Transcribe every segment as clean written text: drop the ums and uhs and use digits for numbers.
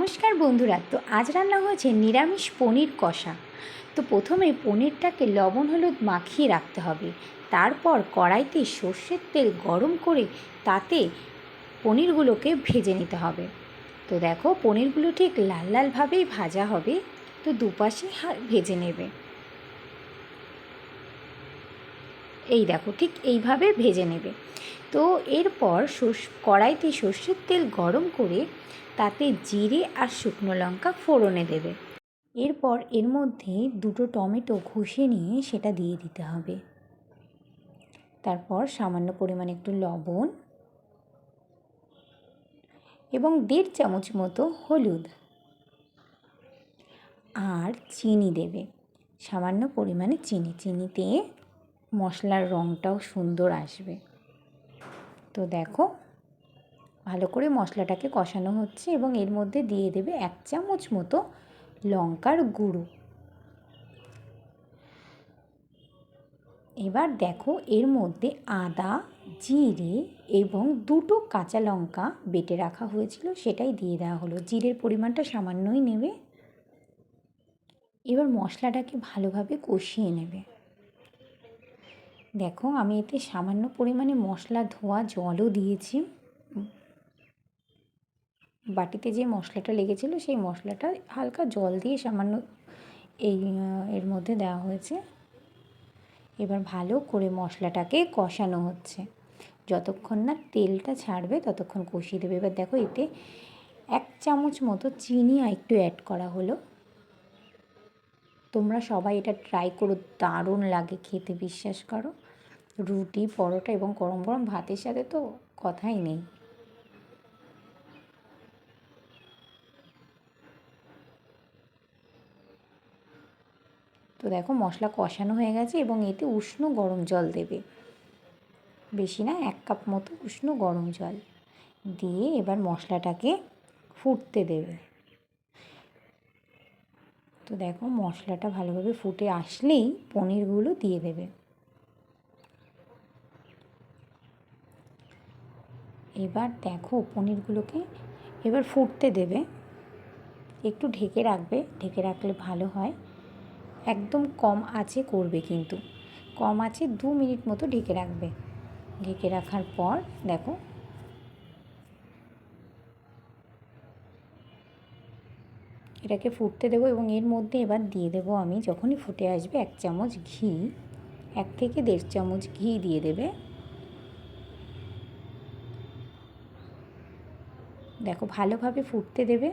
নমস্কার বন্ধুরা। তো আজ রান্না হয়েছে নিরামিষ পনির কষা। তো প্রথমে পনিরটাকে লবণ হলুদ মাখিয়ে রাখতে হবে। তারপর কড়াইতে সর্ষের তেল গরম করে তাতে পনিরগুলোকে ভেজে নিতে হবে। তো দেখো, পনিরগুলো ঠিক লাল লালভাবেই ভাজা হবে। তো দুপাশে ভেজে নেবে। এই দেখো, ঠিক এইভাবে ভেজে নেবে। তো এরপর কড়াইতে সর্ষের তেল গরম করে তাতে জিরে আর শুকনো লঙ্কা ফোড়নে দেবে। এরপর এর মধ্যে দুটো টমেটো ঘষে নিয়ে সেটা দিয়ে দিতে হবে। তারপর সামান্য পরিমাণে একটু লবণ এবং 1.5 চামচ মতো হলুদ আর চিনি দেবে। সামান্য পরিমাণে চিনিতে মশলার রঙটাও সুন্দর আসবে। তো দেখো, ভালো করে মশলাটাকে কষানো হচ্ছে এবং এর মধ্যে দিয়ে দেবে 1 চামচ মতো লঙ্কার গুঁড়ো। এবার দেখো, এর মধ্যে আদা, জিরে এবং 2টো কাঁচা লঙ্কা বেটে রাখা হয়েছিল সেটাই দিয়ে দেওয়া হলো। জিরের পরিমাণটা সামান্যই নেবে। এবার মশলাটাকে ভালোভাবে কষিয়ে নেবে। দেখো, আমি এতে সামান্য পরিমাণে মশলা ধোয়া জলও দিয়েছি। বাটিতে যে মশলাটা লেগেছিল সেই মশলাটা হালকা জল দিয়ে সামান্য এর মধ্যে দেওয়া হয়েছে। এবার ভালো করে মশলাটাকে কষানো হচ্ছে। যতক্ষণ না তেলটা ছাড়বে ততক্ষণ কষিয়ে দেবে। এবার দেখো, এতে 1 চামচ মতো চিনি আর একটু অ্যাড করা হলো। তোমরা সবাই এটা ট্রাই করো, দারুণ লাগে খেতে, বিশ্বাস করো। রুটি, পরোটা এবং গরম গরম ভাতের সাথে তো কথাই নেই। তো দেখো, মশলা কষানো হয়ে গেছে এবং এতে উষ্ণ গরম জল দেবে। বেশি না, 1 কাপ মতো উষ্ণ গরম জল দিয়ে এবার মশলাটাকে ফুটতে দেবে। তো দেখো, মশলাটা ভালোভাবে ফুটে আসলেই পনিরগুলো দিয়ে দেবে। এবার দেখো, পনিরগুলোকে এবার ফুটতে দেবে। একটু ঢেকে রাখবে, ঢেকে রাখলে ভালো হয়। একদম কম আঁচে করবে, কিন্তু কম আঁচে 2 মিনিট মতো ঢেকে রাখবে। ঢেকে রাখার পর দেখো, এটাকে ফুটতে দেবো এবং এর মধ্যে এবার দিয়ে দেবো আমি, যখনই ফুটে আসবে, 1 চামচ ঘি, 1 থেকে 1.5 চামচ ঘি দিয়ে দেবে। দেখো, ভালোভাবে ফুটতে দেবে।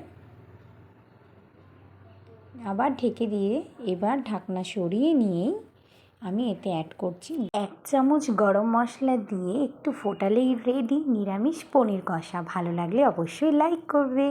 আবার ঢেকে দিয়ে এবার ঢাকনা সরিয়ে নিয়েই আমি এতে অ্যাড করছি 1 চামচ গরম মশলা দিয়ে একটু ফোটালেই রেডি নিরামিষ পনির কষা। ভালো লাগলে অবশ্যই লাইক করবে।